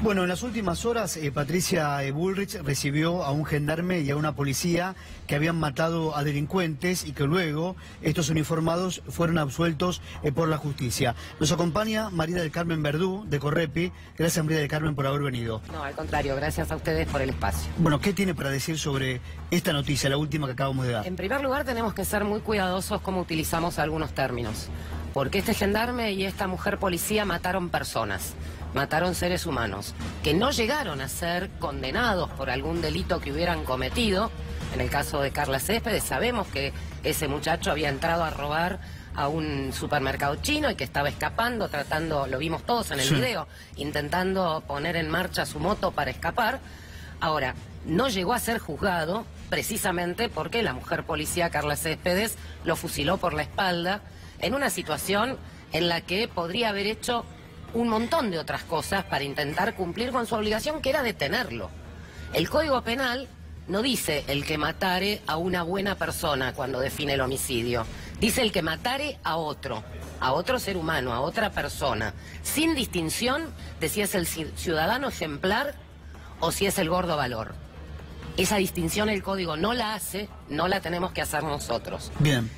Bueno, en las últimas horas, Patricia Bullrich recibió a un gendarme y a una policía que habían matado a delincuentes y que luego estos uniformados fueron absueltos por la justicia. Nos acompaña María del Carmen Verdú, de Correpi. Gracias, María del Carmen, por haber venido. No, al contrario, gracias a ustedes por el espacio. Bueno, ¿qué tiene para decir sobre esta noticia, la última que acabamos de dar? En primer lugar, tenemos que ser muy cuidadosos cómo utilizamos algunos términos. Porque este gendarme y esta mujer policía mataron personas, mataron seres humanos, que no llegaron a ser condenados por algún delito que hubieran cometido. En el caso de Carla Céspedes, sabemos que ese muchacho había entrado a robar a un supermercado chino y que estaba escapando, tratando, lo vimos todos en el video, intentando poner en marcha su moto para escapar. Ahora, no llegó a ser juzgado precisamente porque la mujer policía Carla Céspedes lo fusiló por la espalda en una situación en la que podría haber hecho un montón de otras cosas para intentar cumplir con su obligación, que era detenerlo. El Código Penal no dice el que matare a una buena persona cuando define el homicidio. Dice el que matare a otro ser humano, a otra persona, sin distinción de si es el ciudadano ejemplar o si es el gordo valor. Esa distinción el Código no la hace, no la tenemos que hacer nosotros. Bien.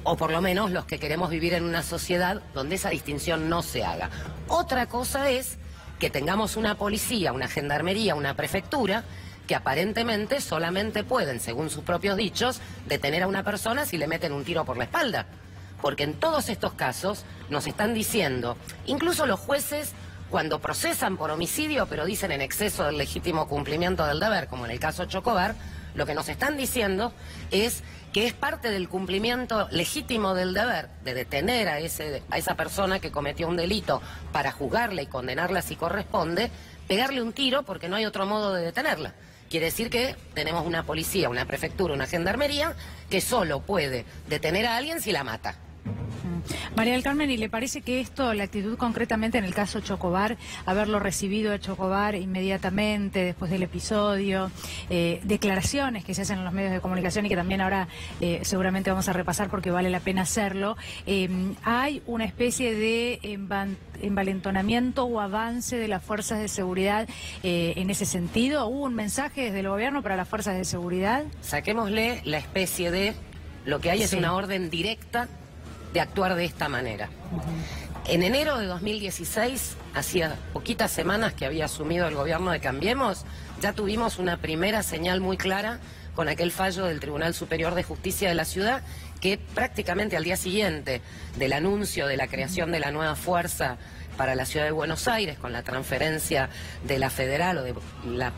O por lo menos los que queremos vivir en una sociedad donde esa distinción no se haga. Otra cosa es que tengamos una policía, una gendarmería, una prefectura, que aparentemente solamente pueden, según sus propios dichos, detener a una persona si le meten un tiro por la espalda. Porque en todos estos casos nos están diciendo, incluso los jueces, cuando procesan por homicidio, pero dicen en exceso del legítimo cumplimiento del deber, como en el caso Chocobar, lo que nos están diciendo es que es parte del cumplimiento legítimo del deber de detener a esa persona que cometió un delito para juzgarla y condenarla si corresponde, pegarle un tiro porque no hay otro modo de detenerla. Quiere decir que tenemos una policía, una prefectura, una gendarmería que solo puede detener a alguien si la mata. María del Carmen, ¿y le parece que esto, la actitud concretamente en el caso Chocobar, haberlo recibido a Chocobar inmediatamente después del episodio, declaraciones que se hacen en los medios de comunicación y que también ahora seguramente vamos a repasar porque vale la pena hacerlo, hay una especie de envalentonamiento o avance de las fuerzas de seguridad en ese sentido? ¿Hubo un mensaje desde el gobierno para las fuerzas de seguridad? Saquémosle la especie de... Lo que hay es una orden directa de actuar de esta manera. En enero de 2016, hacía poquitas semanas que había asumido el gobierno de Cambiemos, ya tuvimos una primera señal muy clara con aquel fallo del Tribunal Superior de Justicia de la ciudad, que prácticamente al día siguiente del anuncio de la creación de la nueva fuerza para la ciudad de Buenos Aires, con la transferencia de la federal o de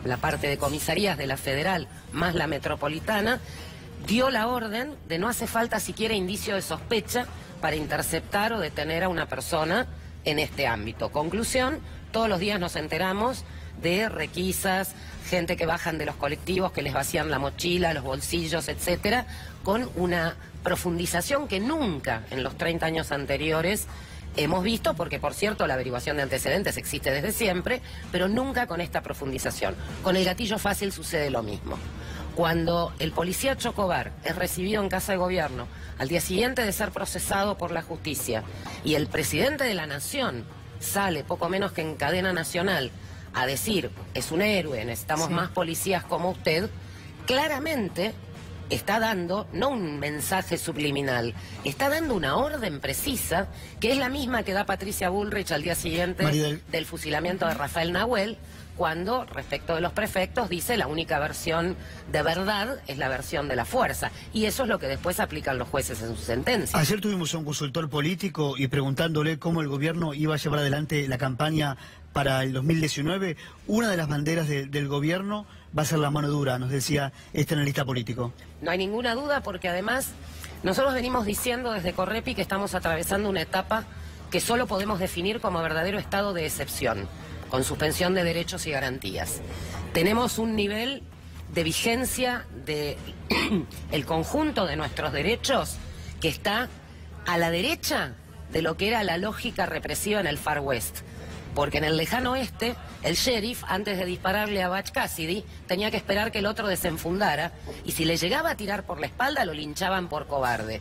la parte de comisarías de la federal más la metropolitana, dio la orden de no hace falta siquiera indicio de sospecha para interceptar o detener a una persona en este ámbito. Conclusión, todos los días nos enteramos de requisas, gente que bajan de los colectivos, que les vacían la mochila, los bolsillos, etcétera, con una profundización que nunca en los 30 años anteriores hemos visto, porque por cierto la averiguación de antecedentes existe desde siempre, pero nunca con esta profundización. Con el gatillo fácil sucede lo mismo. Cuando el policía Chocobar es recibido en Casa de Gobierno al día siguiente de ser procesado por la justicia y el presidente de la Nación sale poco menos que en cadena nacional a decir, es un héroe, necesitamos más policías como usted, claramente está dando, no un mensaje subliminal, está dando una orden precisa, que es la misma que da Patricia Bullrich al día siguiente del fusilamiento de Rafael Nahuel, cuando, respecto de los prefectos, dice la única versión de verdad es la versión de la fuerza. Y eso es lo que después aplican los jueces en su sentencia. Ayer tuvimos a un consultor político y preguntándole cómo el gobierno iba a llevar adelante la campaña para el 2019. Una de las banderas del gobierno va a ser la mano dura, nos decía este analista político. No hay ninguna duda, porque además nosotros venimos diciendo desde Correpi que estamos atravesando una etapa que solo podemos definir como verdadero estado de excepción, con suspensión de derechos y garantías. Tenemos un nivel de vigencia de el conjunto de nuestros derechos que está a la derecha de lo que era la lógica represiva en el Far West. Porque en el lejano oeste, el sheriff, antes de dispararle a Butch Cassidy, tenía que esperar que el otro desenfundara, y si le llegaba a tirar por la espalda, lo linchaban por cobarde.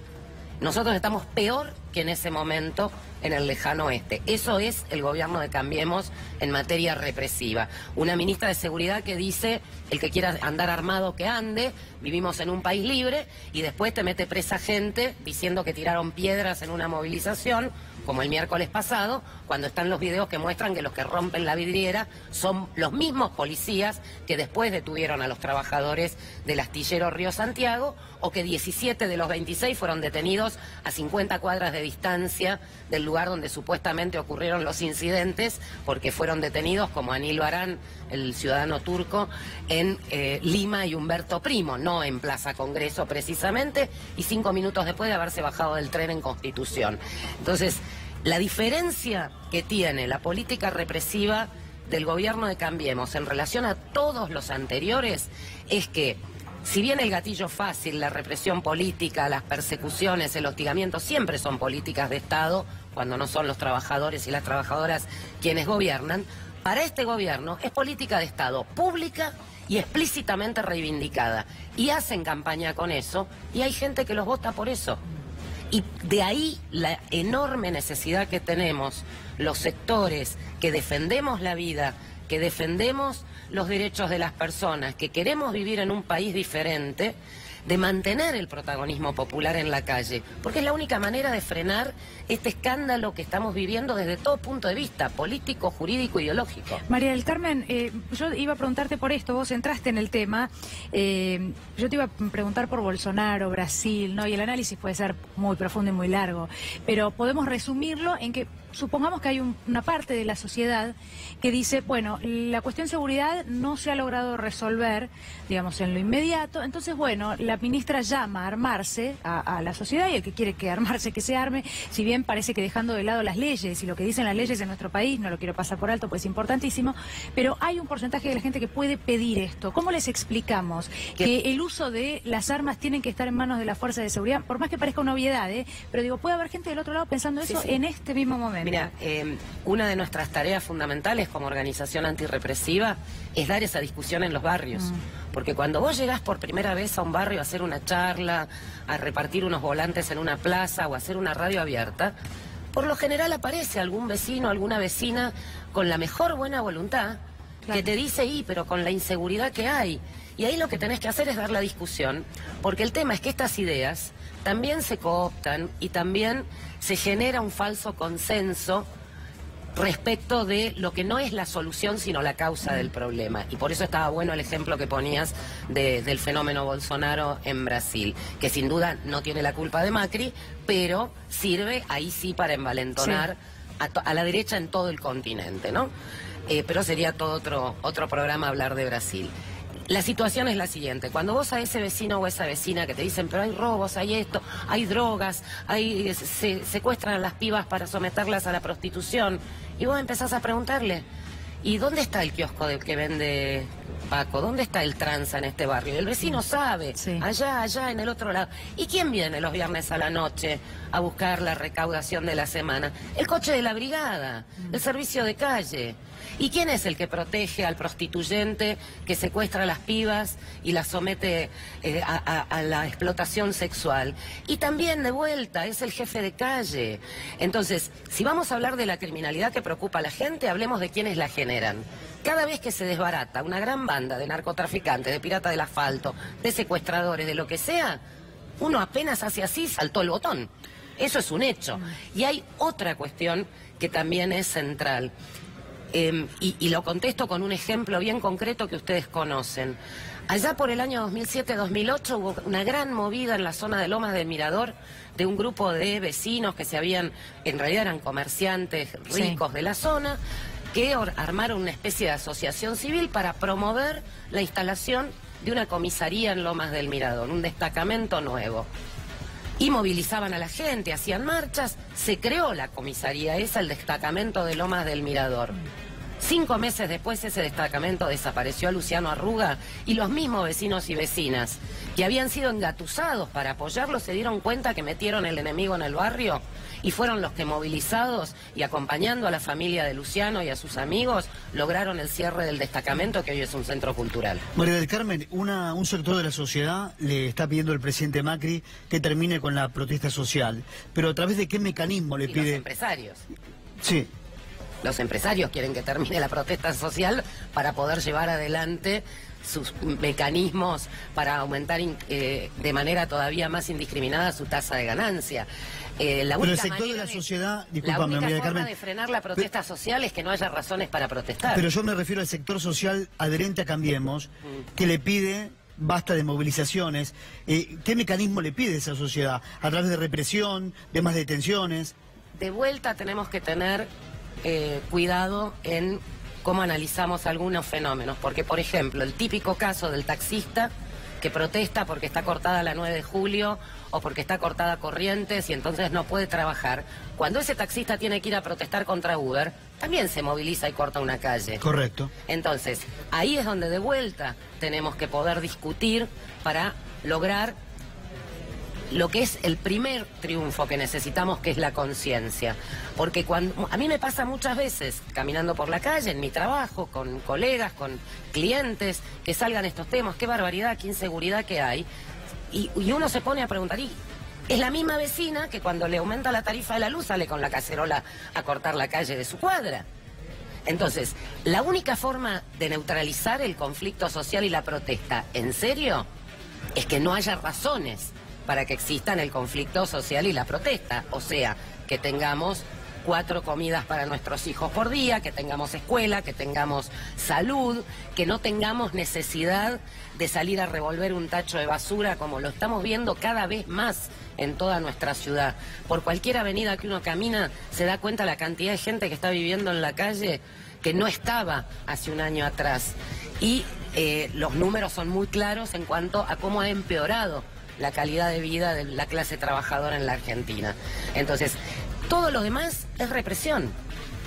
Nosotros estamos peor que en ese momento en el lejano oeste. Eso es el gobierno de Cambiemos en materia represiva. Una ministra de Seguridad que dice, el que quiera andar armado que ande, vivimos en un país libre, y después te mete presa gente diciendo que tiraron piedras en una movilización, como el miércoles pasado, cuando están los videos que muestran que los que rompen la vidriera son los mismos policías que después detuvieron a los trabajadores del astillero Río Santiago, o que 17 de los 26 fueron detenidos a 50 cuadras de distancia del lugar donde supuestamente ocurrieron los incidentes, porque fueron detenidos, como Anilo Arán, el ciudadano turco, en Lima y Humberto Primo, no en Plaza Congreso precisamente, y 5 minutos después de haberse bajado del tren en Constitución. Entonces, la diferencia que tiene la política represiva del gobierno de Cambiemos en relación a todos los anteriores es que, si bien el gatillo fácil, la represión política, las persecuciones, el hostigamiento, siempre son políticas de Estado, cuando no son los trabajadores y las trabajadoras quienes gobiernan, para este gobierno es política de Estado pública y explícitamente reivindicada. Y hacen campaña con eso, y hay gente que los vota por eso. Y de ahí la enorme necesidad que tenemos los sectores que defendemos la vida, que defendemos los derechos de las personas, que queremos vivir en un país diferente, de mantener el protagonismo popular en la calle, porque es la única manera de frenar este escándalo que estamos viviendo desde todo punto de vista, político, jurídico, ideológico. María del Carmen, yo iba a preguntarte por esto, vos entraste en el tema, yo te iba a preguntar por Bolsonaro, Brasil, ¿no? Y el análisis puede ser muy profundo y muy largo, pero podemos resumirlo en que supongamos que hay una parte de la sociedad que dice, bueno, la cuestión seguridad no se ha logrado resolver, digamos, en lo inmediato, entonces, bueno, la ministra llama a armarse a la sociedad, y el que quiere que armarse, que se arme, si bien parece que dejando de lado las leyes y lo que dicen las leyes en nuestro país, no lo quiero pasar por alto, pues es importantísimo, pero hay un porcentaje de la gente que puede pedir esto. ¿Cómo les explicamos que el uso de las armas tienen que estar en manos de la fuerza de seguridad? Por más que parezca una obviedad, pero digo, puede haber gente del otro lado pensando eso en este mismo momento. Mira, una de nuestras tareas fundamentales como organización antirrepresiva es dar esa discusión en los barrios. Porque cuando vos llegás por primera vez a un barrio a hacer una charla, a repartir unos volantes en una plaza o a hacer una radio abierta, por lo general aparece algún vecino, alguna vecina con la mejor buena voluntad, que te dice, pero con la inseguridad que hay. Y ahí lo que tenés que hacer es dar la discusión, porque el tema es que estas ideas también se cooptan y también se genera un falso consenso respecto de lo que no es la solución sino la causa del problema. Y por eso estaba bueno el ejemplo que ponías del fenómeno Bolsonaro en Brasil, que sin duda no tiene la culpa de Macri, pero sirve ahí sí para envalentonar a la derecha en todo el continente, ¿no? Pero sería todo otro programa hablar de Brasil. La situación es la siguiente: cuando vos a ese vecino o esa vecina que te dicen, pero hay robos, hay esto, hay drogas, se secuestran a las pibas para someterlas a la prostitución, y vos empezás a preguntarle, ¿y dónde está el kiosco del que vende Paco? ¿Dónde está el tranza en este barrio? El vecino sabe, allá, en el otro lado. ¿Y quién viene los viernes a la noche a buscar la recaudación de la semana? El coche de la brigada, el servicio de calle. ¿Y quién es el que protege al prostituyente que secuestra a las pibas y las somete a la explotación sexual? Y también, de vuelta, es el jefe de calle. Entonces, si vamos a hablar de la criminalidad que preocupa a la gente, hablemos de quiénes la generan. Cada vez que se desbarata una gran banda de narcotraficantes, de piratas del asfalto, de secuestradores, de lo que sea, uno apenas hace así, saltó el botón. Eso es un hecho. Y hay otra cuestión que también es central. Y lo contesto con un ejemplo bien concreto que ustedes conocen. Allá por el año 2007-2008 hubo una gran movida en la zona de Lomas del Mirador de un grupo de vecinos que en realidad eran comerciantes ricos de la zona, que armaron una especie de asociación civil para promover la instalación de una comisaría en Lomas del Mirador, un destacamento nuevo. Y movilizaban a la gente, hacían marchas, se creó la comisaría esa, el destacamento de Lomas del Mirador. 5 meses después ese destacamento desapareció a Luciano Arruga y los mismos vecinos y vecinas que habían sido engatusados para apoyarlo se dieron cuenta que metieron el enemigo en el barrio y fueron los que, movilizados y acompañando a la familia de Luciano y a sus amigos, lograron el cierre del destacamento que hoy es un centro cultural. María del Carmen, un sector de la sociedad le está pidiendo al presidente Macri que termine con la protesta social, pero ¿a través de qué mecanismo le pide? Los empresarios. Sí. Los empresarios quieren que termine la protesta social para poder llevar adelante sus mecanismos para aumentar de manera todavía más indiscriminada su tasa de ganancia. Pero el sector de la sociedad, discúlpame, la María única del Carmen, forma de frenar la protesta social es que no haya razones para protestar. Pero yo me refiero al sector social adherente a Cambiemos, que le pide basta de movilizaciones. ¿Qué mecanismo le pide esa sociedad? ¿A través de represión, de más detenciones? De vuelta tenemos que tener cuidado en cómo analizamos algunos fenómenos, porque por ejemplo el típico caso del taxista que protesta porque está cortada la 9 de julio o porque está cortada Corrientes y entonces no puede trabajar, cuando ese taxista tiene que ir a protestar contra Uber, también se moviliza y corta una calle. Correcto. Entonces, ahí es donde de vuelta tenemos que poder discutir para lograr lo que es el primer triunfo que necesitamos, que es la conciencia. Porque a mí me pasa muchas veces, caminando por la calle, en mi trabajo, con colegas, con clientes, que salgan estos temas, qué barbaridad, qué inseguridad que hay, y uno se pone a preguntar, y es la misma vecina que cuando le aumenta la tarifa de la luz sale con la cacerola a cortar la calle de su cuadra. Entonces, la única forma de neutralizar el conflicto social y la protesta, en serio, es que no haya razones para que existan el conflicto social y la protesta. O sea, que tengamos 4 comidas para nuestros hijos por día, que tengamos escuela, que tengamos salud, que no tengamos necesidad de salir a revolver un tacho de basura como lo estamos viendo cada vez más en toda nuestra ciudad. Por cualquier avenida que uno camina se da cuenta la cantidad de gente que está viviendo en la calle que no estaba hace un año atrás. Y los números son muy claros en cuanto a cómo ha empeorado la calidad de vida de la clase trabajadora en la Argentina. Entonces, todo lo demás es represión.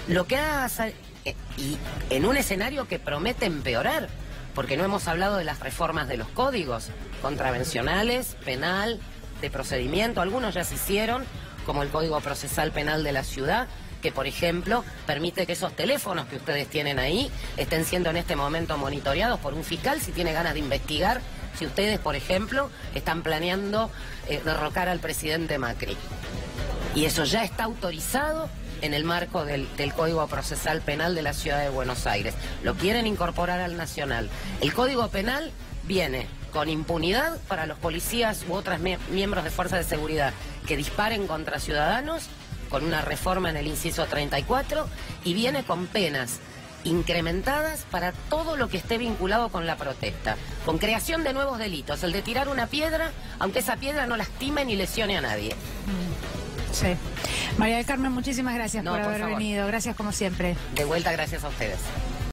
Lo que hace, y en un escenario que promete empeorar, porque no hemos hablado de las reformas de los códigos contravencionales, penal, de procedimiento. Algunos ya se hicieron, como el Código Procesal Penal de la Ciudad, que por ejemplo permite que esos teléfonos que ustedes tienen ahí estén siendo en este momento monitoreados por un fiscal si tiene ganas de investigar si ustedes, por ejemplo, están planeando derrocar al presidente Macri. Y eso ya está autorizado en el marco del Código Procesal Penal de la Ciudad de Buenos Aires. Lo quieren incorporar al nacional. El Código Penal viene con impunidad para los policías u otros miembros de fuerzas de seguridad que disparen contra ciudadanos, con una reforma en el inciso 34, y viene con penas incrementadas para todo lo que esté vinculado con la protesta, con creación de nuevos delitos, el de tirar una piedra, aunque esa piedra no lastime ni lesione a nadie. Sí. María del Carmen, muchísimas gracias por haber favor. venido. Gracias como siempre. De vuelta, gracias a ustedes.